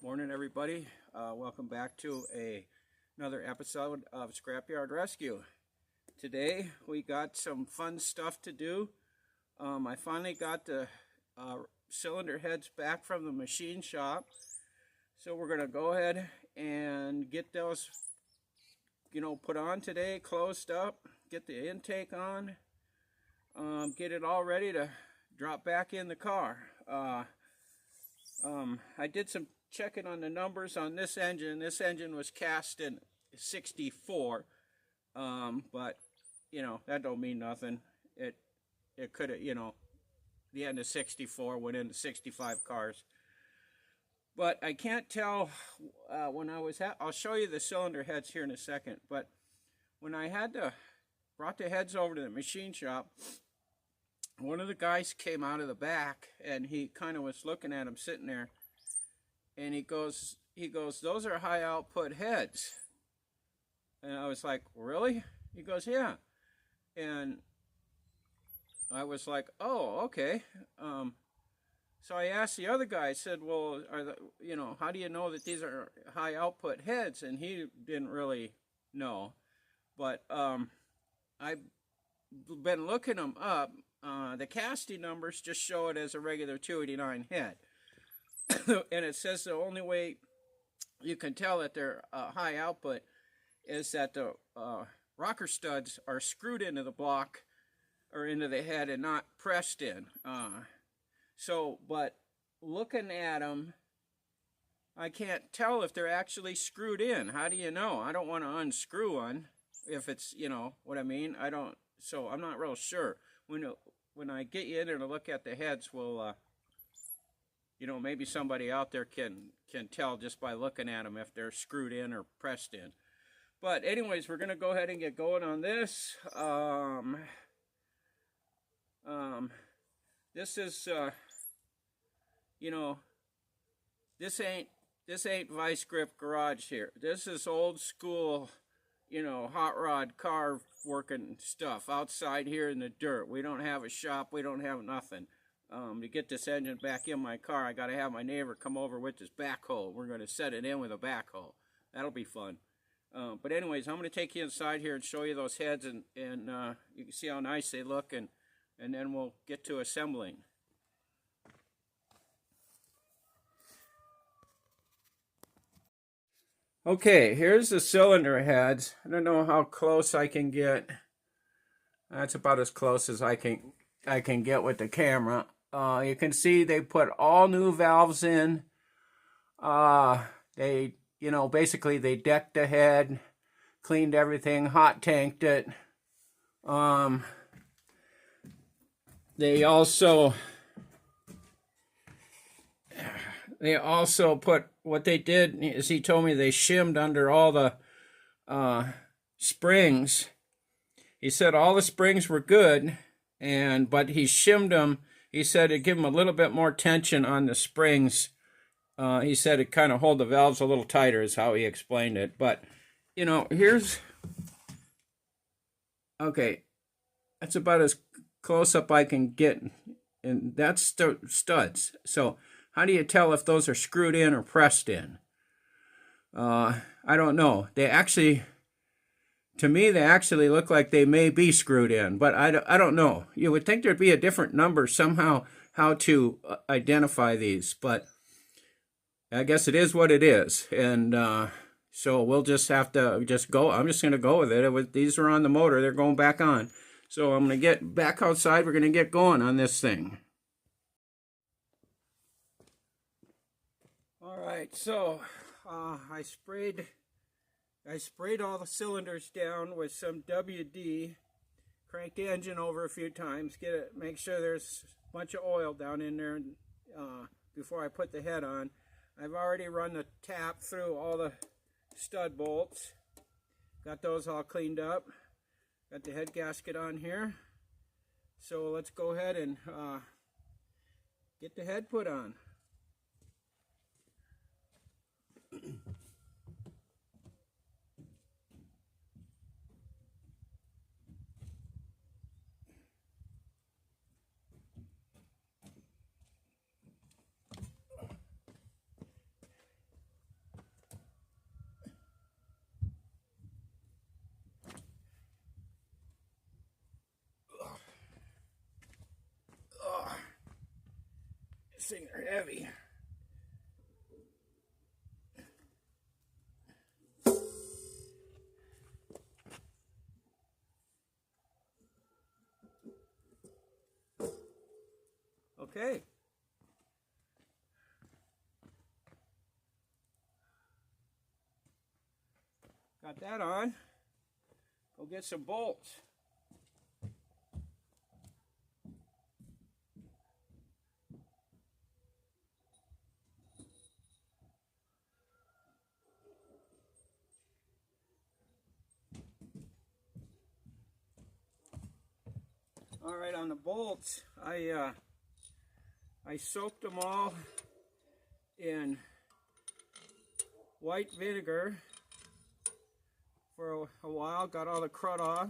Morning, everybody. Welcome back to another episode of Scrapyard Rescue. Today we got some fun stuff to do. I finally got the cylinder heads back from the machine shop, so we're gonna go ahead and get those, put on today, closed up, get the intake on, get it all ready to drop back in the car. I did some checking on the numbers on this engine. This engine was cast in 64, but that don't mean nothing. It could have, the end of 64 went into 65 cars. But I can't tell when I was I'll show you the cylinder heads here in a second. But when I brought the heads over to the machine shop, one of the guys came out of the back and he kind of was looking at him sitting there. And he goes, those are high output heads. And I was like, really? He goes, yeah. And I was like, oh, okay. So I asked the other guy, I said, well, how do you know that these are high output heads? And he didn't really know. But I've been looking them up. The casting numbers just show it as a regular 289 head. And it says the only way you can tell that they're high output is that the rocker studs are screwed into the block or into the head and not pressed in. But looking at them, I can't tell if they're actually screwed in. How do you know? I don't want to unscrew one if it's, what I mean. So I'm not real sure. When I get you in there to look at the heads, we'll maybe somebody out there can tell just by looking at them if they're screwed in or pressed in. But anyways, we're going to go ahead and get going on this. This is, this ain't Vice Grip Garage here. This is old school, hot rod car working stuff outside here in the dirt. We don't have a shop. We don't have nothing. To get this engine back in my car, I got to have my neighbor come over with this backhoe. We're going to set it in with a backhoe. That'll be fun. But anyways, I'm going to take you inside here and show you those heads, and you can see how nice they look, and then we'll get to assembling. Okay, here's the cylinder heads. I don't know how close I can get. That's about as close as I can get with the camera. You can see they put all new valves in. They, basically they decked the head, cleaned everything, hot tanked it. They also put, what they did is he told me they shimmed under all the springs. He said all the springs were good, but he shimmed them. He said it'd give them a little bit more tension on the springs. He said it kind of hold the valves a little tighter is how he explained it. But, okay, that's about as close up I can get. And that's studs. So how do you tell if those are screwed in or pressed in? I don't know. To me, they actually look like they may be screwed in, but I don't know. You would think there'd be a different number somehow how to identify these, but I guess it is what it is. And so we'll just have to go. I'm just going to go with it. These are on the motor. They're going back on. So I'm going to get back outside. We're going to get going on this thing. All right, so I sprayed all the cylinders down with some WD, cranked the engine over a few times, make sure there's a bunch of oil down in there before I put the head on. I've already run the tap through all the stud bolts, got those all cleaned up, got the head gasket on here. So let's go ahead and get the head put on. These things are heavy. Okay. Got that on. Go get some bolts. All right, on the bolts, I soaked them all in white vinegar for a while, got all the crud off,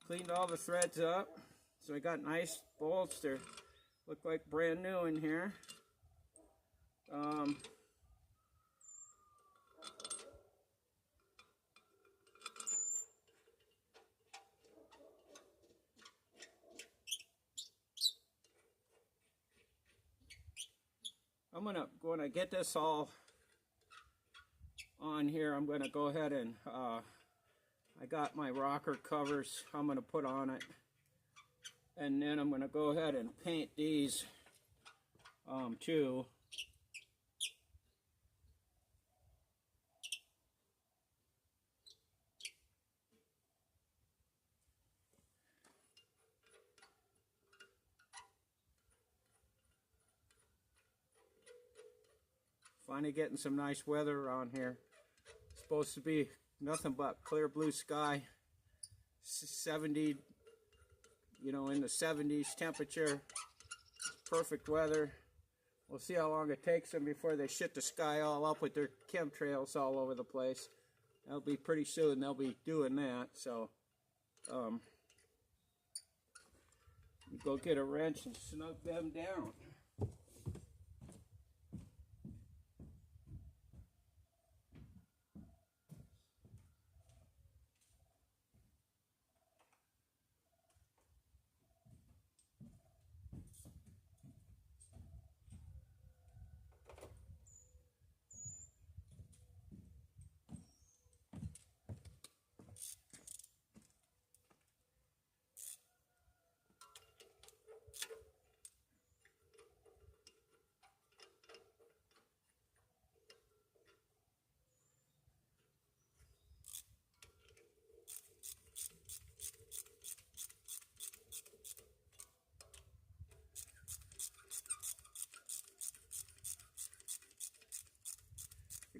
cleaned all the threads up, so I got nice bolts. They look like brand new in here. When I get this all on here, I'm gonna go ahead and I got my rocker covers I'm gonna put on it, and then I'm gonna go ahead and paint these too. Finally getting some nice weather around here. It's supposed to be nothing but clear blue sky, 70, you know, in the 70s temperature, perfect weather. We'll see how long it takes them before they shit the sky all up with their chemtrails all over the place. That'll be pretty soon. They'll be doing that. So, go get a wrench and snug them down.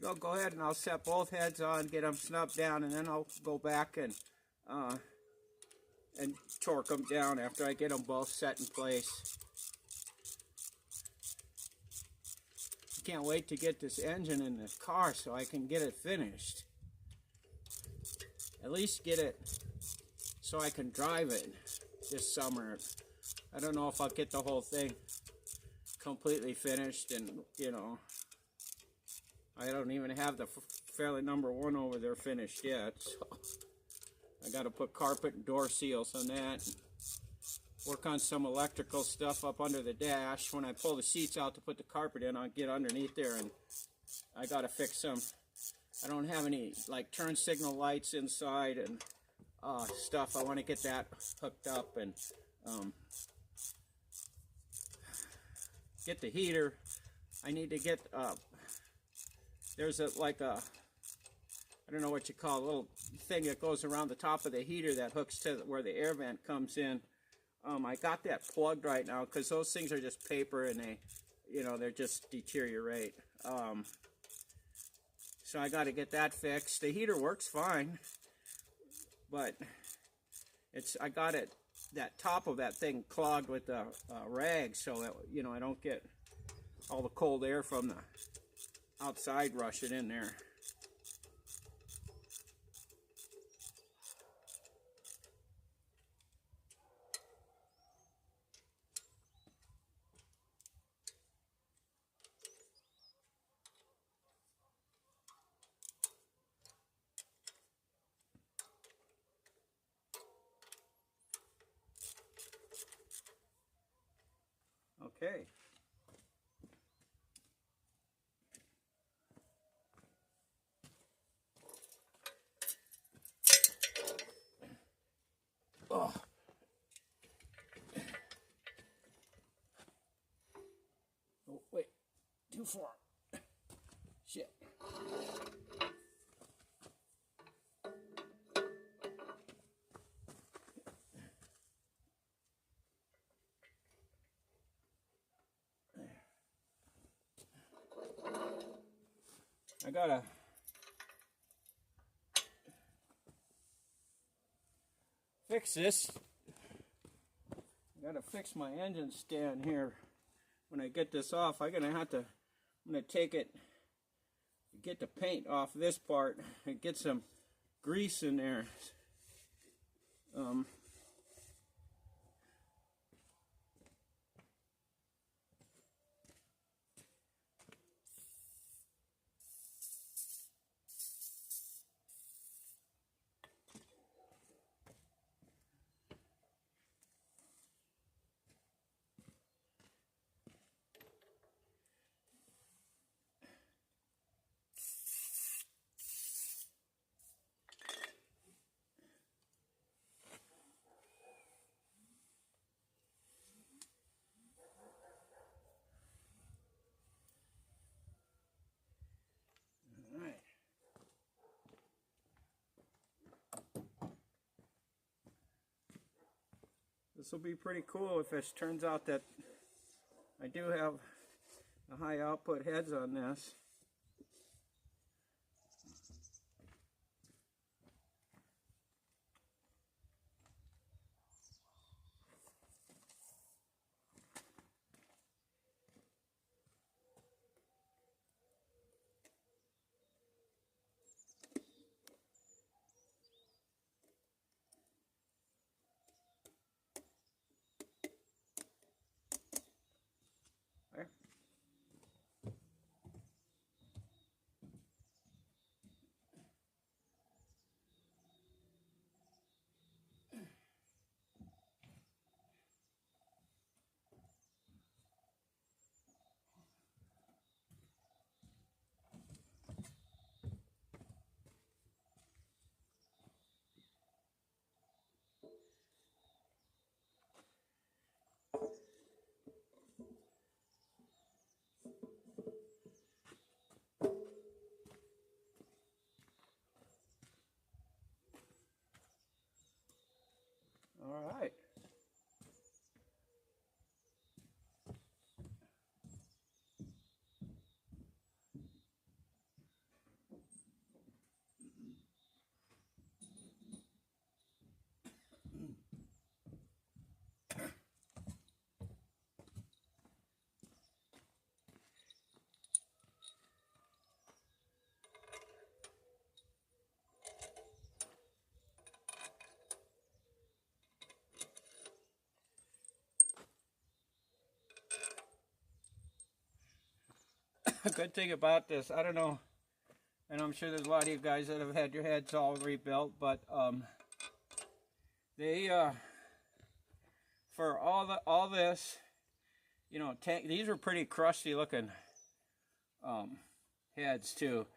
I'll go ahead and I'll set both heads on, get them snubbed down, and then I'll go back and torque them down after I get them both set in place. Can't wait to get this engine in the car so I can get it finished. At least get it so I can drive it this summer. I don't know if I'll get the whole thing completely finished, and you know, I don't even have the fairly number 1 over there finished yet, so I got to put carpet and door seals on that. And work on some electrical stuff up under the dash. When I pull the seats out to put the carpet in, I'll get underneath there, and I got to fix some. I don't have any like turn signal lights inside and stuff. I want to get that hooked up and get the heater. I need to get there's a I don't know what you call it, a little thing that goes around the top of the heater that hooks to where the air vent comes in. I got that plugged right now because those things are just paper and they, you know, they're just deteriorate. So I got to get that fixed. The heater works fine, but I got it, that top of that thing clogged with the rag, so that, you know, I don't get all the cold air from the outside rushing in there. Okay, too far. Shit. I gotta fix this. I gotta fix my engine stand here. When I get this off, I'm gonna take it, get the paint off this part and get some grease in there. This will be pretty cool if it turns out that I do have the high output heads on this. All right. A good thing about this, I don't know, and I'm sure there's a lot of you guys that have had your heads all rebuilt, but they for all this, you know, these were pretty crusty looking heads too.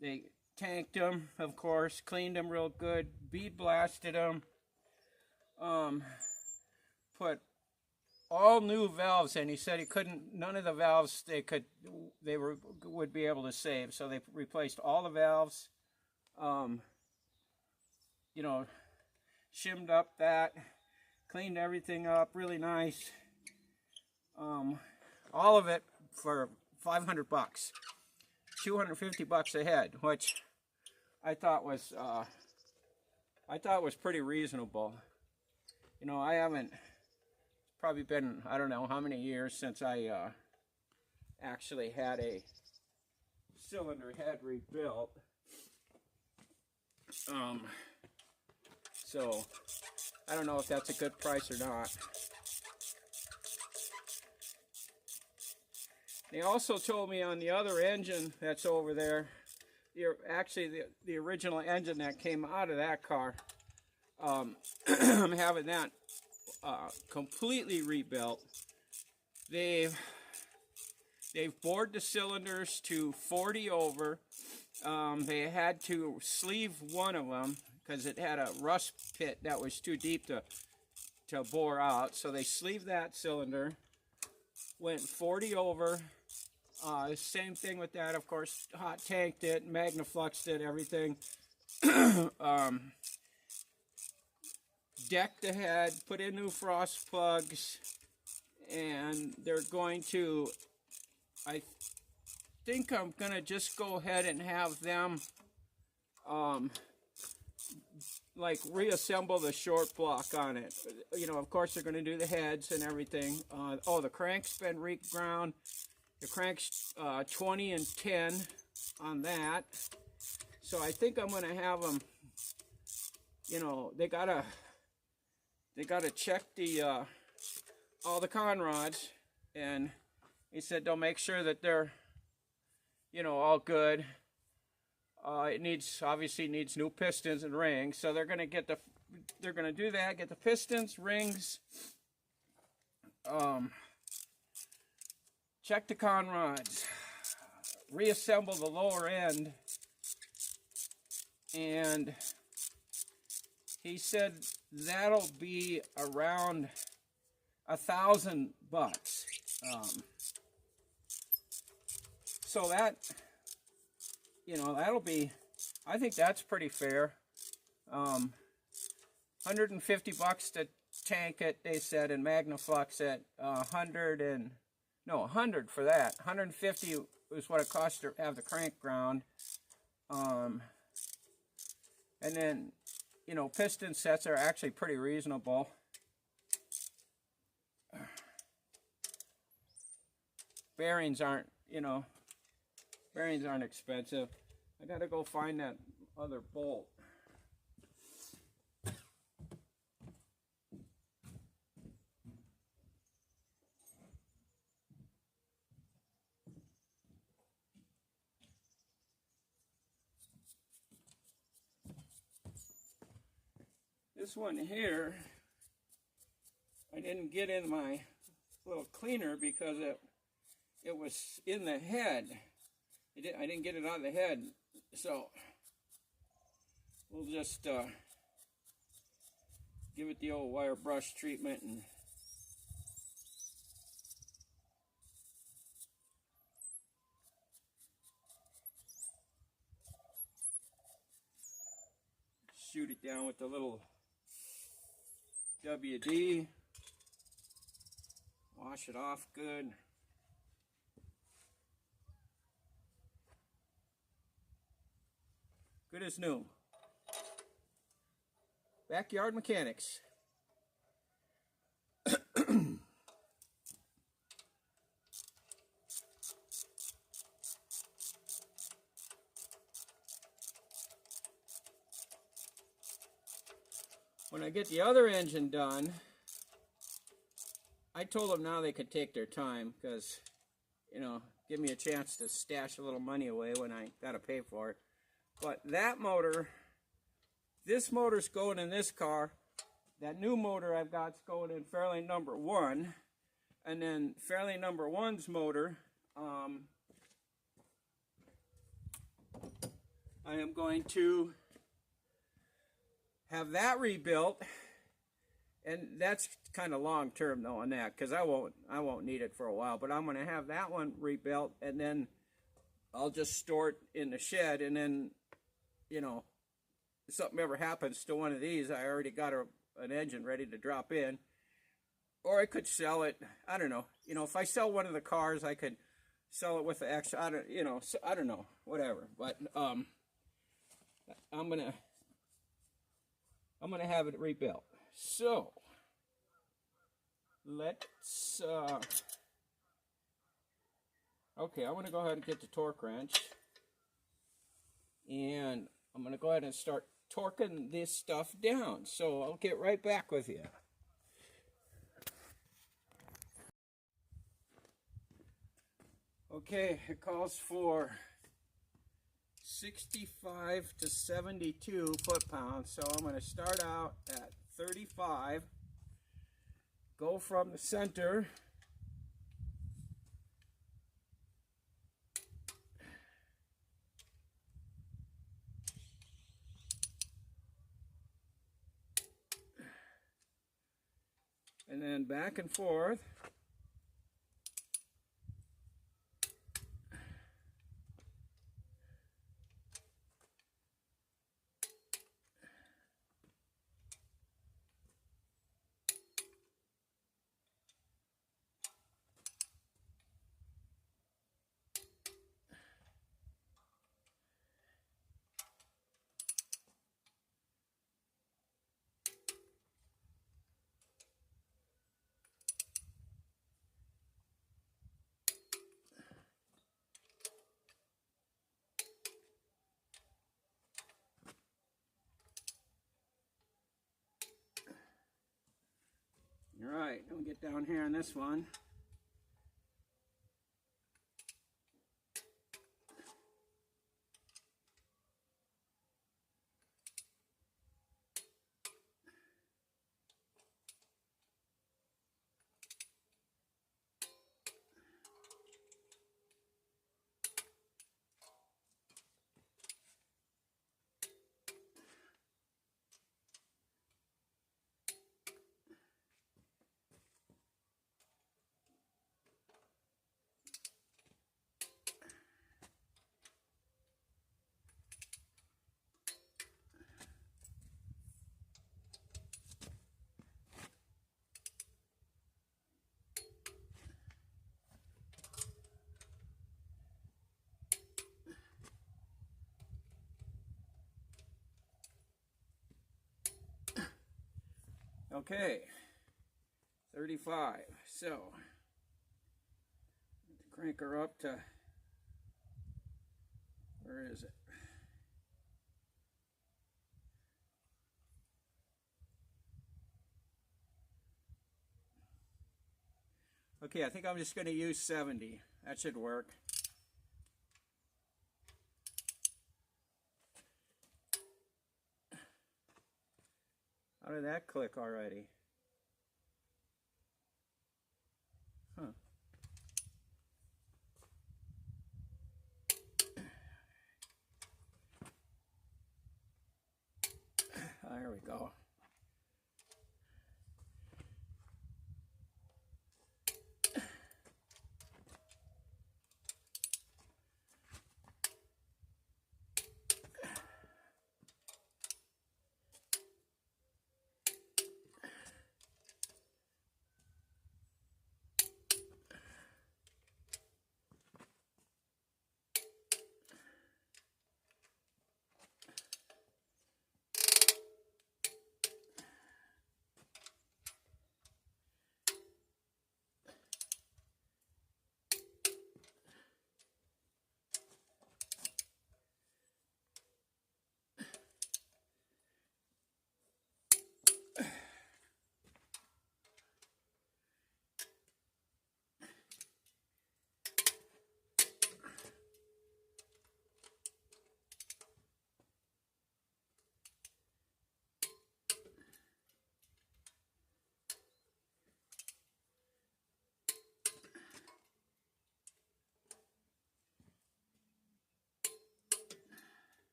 They tanked them, of course, cleaned them real good, bead blasted them, put all new valves in. He said he couldn't, none of the valves would be able to save, so they replaced all the valves. You know, shimmed up that, cleaned everything up really nice. All of it for $500 bucks, $250 a head, which I thought was pretty reasonable. You know, I haven't, probably been, I don't know how many years since I actually had a cylinder head rebuilt. So I don't know if that's a good price or not. They also told me on the other engine that's over there, actually the original engine that came out of that car, I'm having that completely rebuilt. They've bored the cylinders to 40 over. They had to sleeve one of them because it had a rust pit that was too deep to bore out. So they sleeved that cylinder, went 40 over, Same thing with that, of course. Hot tanked it, magnafluxed it, everything. Decked the head, put in new frost plugs, and they're going to, I think I'm going to just go ahead and have them like reassemble the short block on it. You know, of course they're going to do the heads and everything. Oh, the crank's been reground. The crank's 20 and 10 on that. So I think I'm going to have them, you know, they gotta check the all the con rods, and he said they'll make sure that they're, you know, all good. It obviously needs new pistons and rings, so they're gonna do that, get the pistons, rings, check the con rods, reassemble the lower end, and he said that'll be around $1,000. So that, you know, that'll be, I think that's pretty fair. $150 to tank it, they said, and magnaflux it. 100 for that. 150 is what it costs to have the crank ground. And then, you know, piston sets are actually pretty reasonable. Bearings aren't, you know, bearings aren't expensive. I gotta go find that other bolt. This one here, I didn't get in my little cleaner because it was in the head. I didn't get it on the head, so we'll just give it the old wire brush treatment and shoot it down with the little WD. Wash it off good. Good as new. Backyard mechanics. When I get the other engine done, I told them now they could take their time because, you know, give me a chance to stash a little money away when I gotta pay for it. But that motor, this motor's going in this car. That new motor I've got's going in Fairlane number 1. And then Fairlane number 1's motor, I am going to have that rebuilt. And that's kind of long term though on that, because I won't need it for a while. But I'm going to have that one rebuilt, and then I'll just store it in the shed. And then, you know, if something ever happens to one of these, I already got an engine ready to drop in. Or I could sell it. I don't know. You know, if I sell one of the cars, I could sell it with the extra. I don't know. Whatever. But I'm gonna have it rebuilt. So let's. Okay, I'm gonna go ahead and get the torque wrench, and I'm gonna go ahead and start torquing this stuff down. So I'll get right back with you. Okay, it calls for 65 to 72 foot-pounds. So I'm going to start out at 35, go from the center, and then back and forth. it down here on this one. Okay, 35. So, crank her up to, where is it? Okay, I think I'm just going to use 70. That should work. How did that click already? Huh. There we go.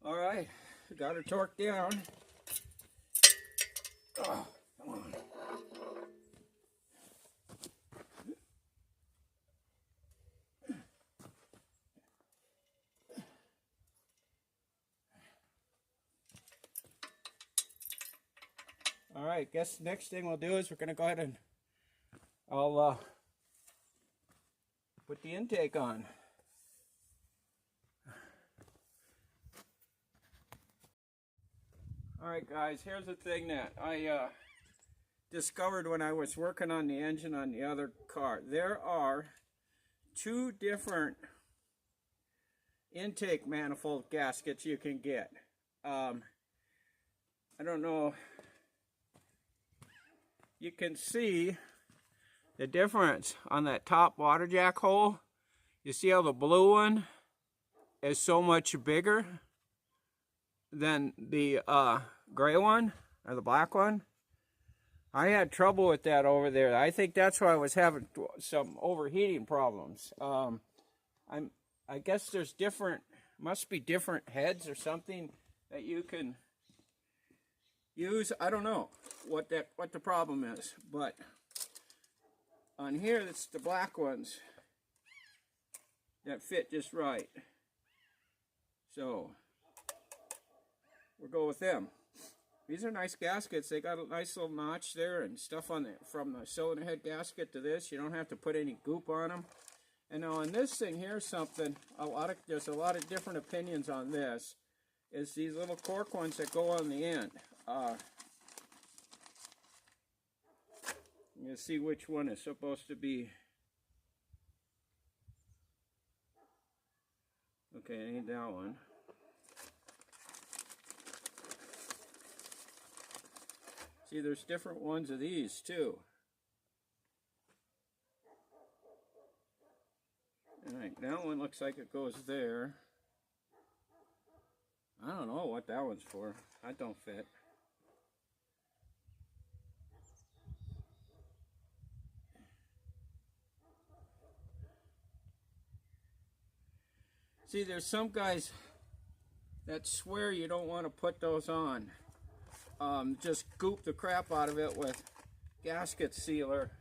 All right, got her torqued down. Oh, come on. All right, guess the next thing we'll do is we're going to go ahead and I'll put the intake on. All right, guys, here's the thing that I discovered when I was working on the engine on the other car. There are two different intake manifold gaskets you can get. I don't know. You can see the difference on that top water jack hole. You see how the blue one is so much bigger than the gray one or the black one. I had trouble with that over there. I think that's why I was having some overheating problems. I guess there's must be different heads or something that you can use. I don't know what the problem is, but on here it's the black ones that fit just right. So we'll go with them. These are nice gaskets. They got a nice little notch there and stuff on from the cylinder head gasket to this. You don't have to put any goop on them. And now on this thing, here's something. There's a lot of different opinions on this. Is these little cork ones that go on the end. You see which one is supposed to be. Okay, it ain't that one. See, there's different ones of these too. Alright, that one looks like it goes there. I don't know what that one's for. That don't fit. See, there's some guys that swear you don't want to put those on. Just goop the crap out of it with gasket sealer.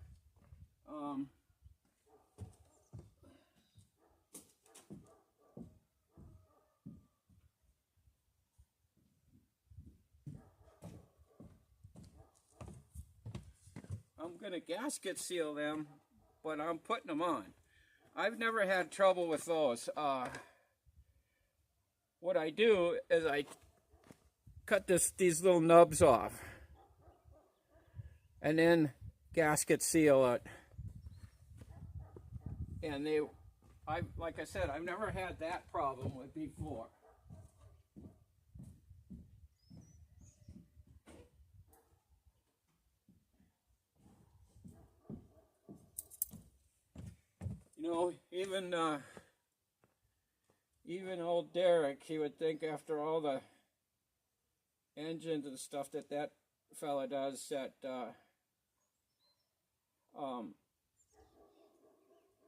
I'm going to gasket seal them, but I'm putting them on. I've never had trouble with those. What I do is I cut these little nubs off and then gasket seal it. And like I said, I've never had that problem with before. You know, even old Derek, he would think after all the engines and stuff that fella does that,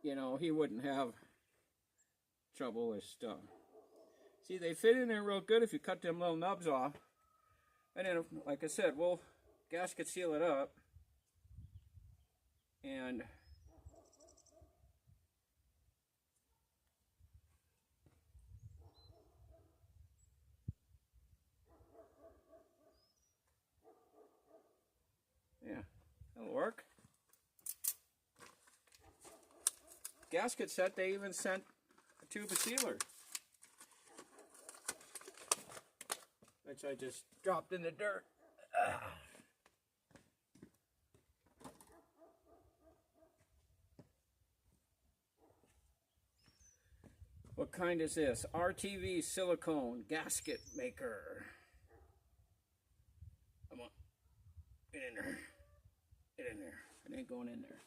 you know, he wouldn't have trouble with stuff. See, they fit in there real good if you cut them little nubs off. And then, like I said, we'll gasket seal it up. And yeah, that'll work. Gasket set, they even sent a tube of sealer, which I just dropped in the dirt. What kind is this? RTV silicone gasket maker. Come on, get in there. Get in there. It ain't going in there.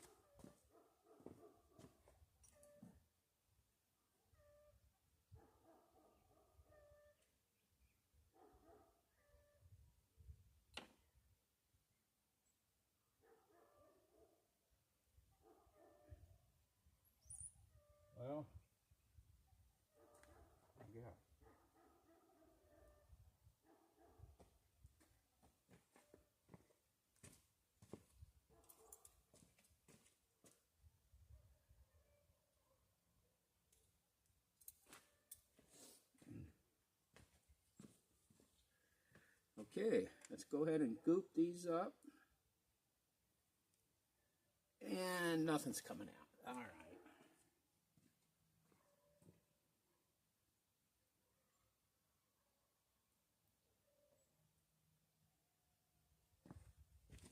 Well, yeah. Okay, let's go ahead and goop these up. And nothing's coming out. All right.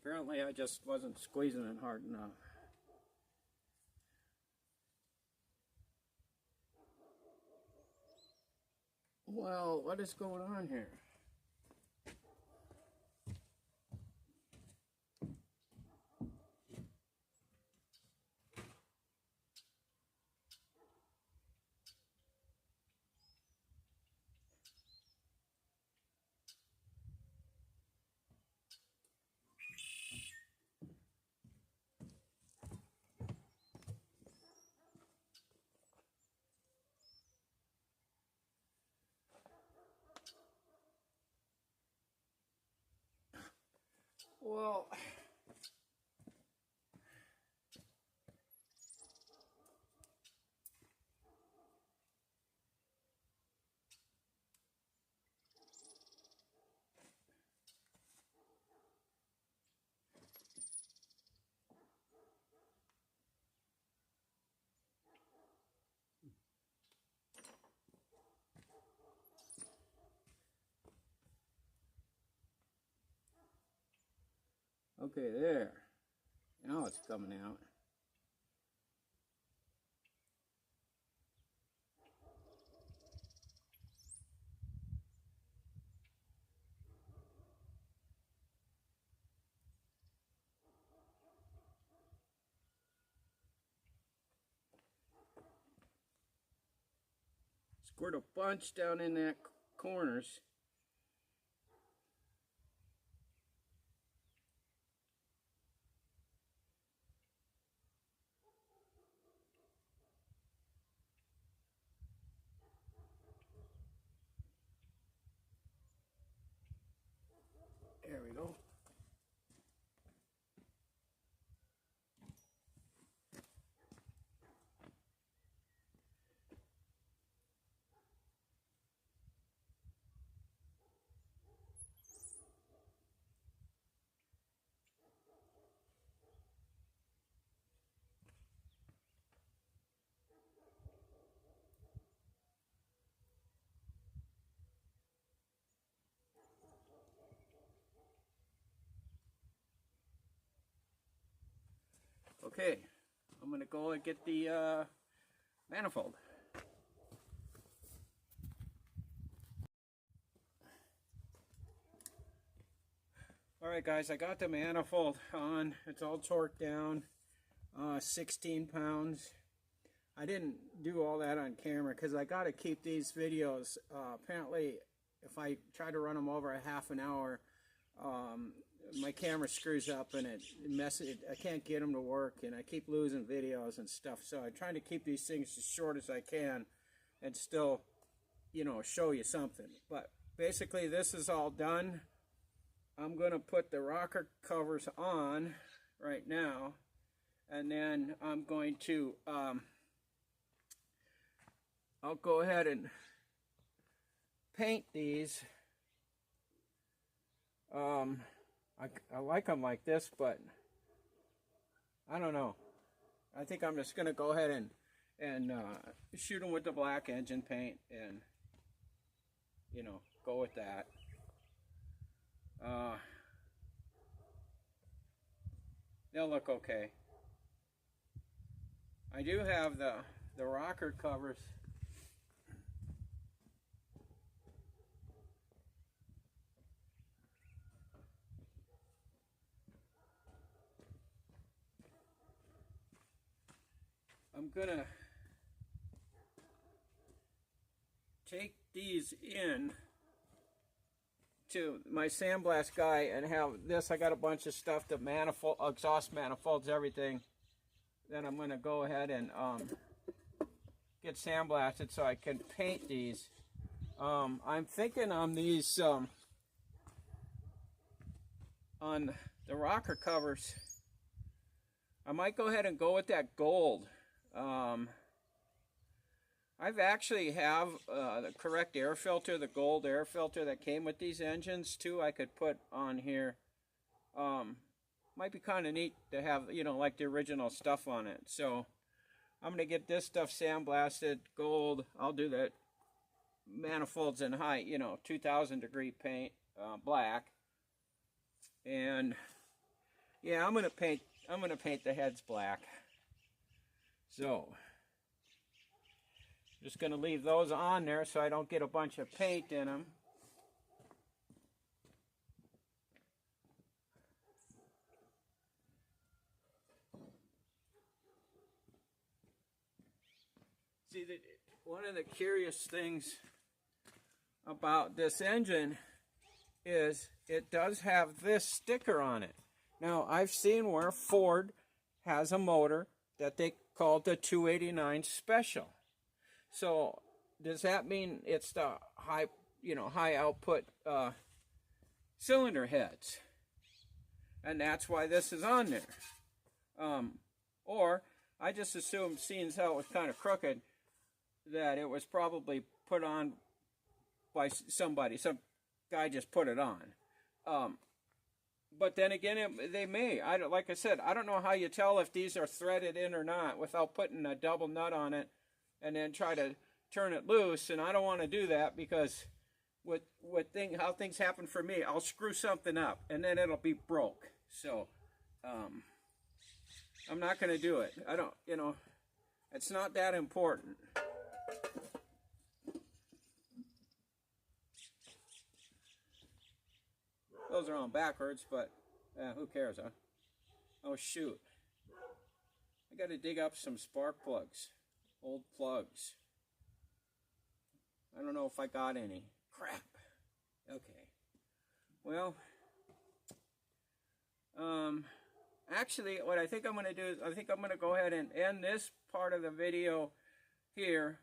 Apparently I just wasn't squeezing it hard enough. Well, what is going on here? Well, Okay, there. Now it's coming out. Squirt a bunch down in that corners. There we go. Okay, I'm going to go and get the manifold. Alright guys, I got the manifold on. It's all torqued down. 16 pounds. I didn't do all that on camera because I got to keep these videos. Apparently, if I try to run them over a half an hour, my camera screws up and it messes. I can't get them to work, and I keep losing videos and stuff. So I'm trying to keep these things as short as I can and still, you know, show you something. But basically, this is all done. I'm going to put the rocker covers on right now, and then I'm going to I'll go ahead and paint these. I like them like this, but I don't know. I think I'm just going to go ahead and shoot them with the black engine paint and, you know, go with that. They'll look okay. I do have the rocker covers. I'm gonna take these in to my sandblast guy and have this. I got a bunch of stuff, the manifold, exhaust manifolds, everything. Then I'm gonna go ahead and get sandblasted so I can paint these. I'm thinking on these, on the rocker covers, I might go ahead and go with that gold. I've actually have the correct air filter, the gold air filter that came with these engines too. I could put on here. Might be kind of neat to have, you know, like the original stuff on it. So I'm gonna get this stuff sandblasted gold. I'll do the manifolds in high, you know, 2000 degree paint, black. And yeah, I'm gonna paint the heads black. So just going to leave those on there so I don't get a bunch of paint in them. See, one of the curious things about this engine is it does have this sticker on it. Now, I've seen where Ford has a motor that they call the 289 Special. So does that mean it's the high, you know, high output cylinder heads, and that's why this is on there? Or I just assumed, seeing how it was kind of crooked, that it was probably put on by somebody. Some guy just put it on. But then again, they may. Like I said, I don't know how you tell if these are threaded in or not without putting a double nut on it and then try to turn it loose. And I don't want to do that because how things happen for me, I'll screw something up and then it'll be broke. So I'm not going to do it. I don't, you know, it's not that important. Those are on backwards, but who cares, huh? Oh, shoot. I got to dig up some spark plugs. Old plugs. I don't know if I got any. Crap. Okay. Well, actually, what I think I'm going to do is I think I'm going to go ahead and end this part of the video here.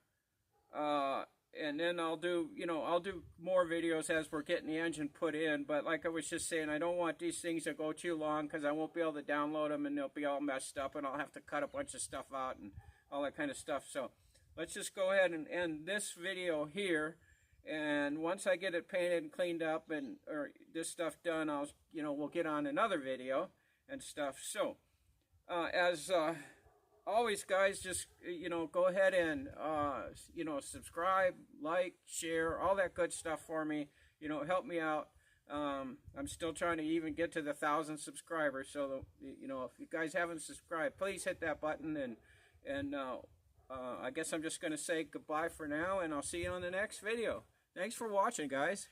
And then I'll do, you know, I'll do more videos as we're getting the engine put in. But like I was just saying, I don't want these things to go too long because I won't be able to download them and they'll be all messed up and I'll have to cut a bunch of stuff out and all that kind of stuff. So let's just go ahead and end this video here. And once I get it painted and cleaned up and or this stuff done, I'll, you know, we'll get on another video and stuff. So as always, guys, just, you know, go ahead and, you know, subscribe, like, share, all that good stuff for me. You know, help me out. I'm still trying to even get to the 1,000 subscribers. So, you know, if you guys haven't subscribed, please hit that button. And I guess I'm just going to say goodbye for now, and I'll see you on the next video. Thanks for watching, guys.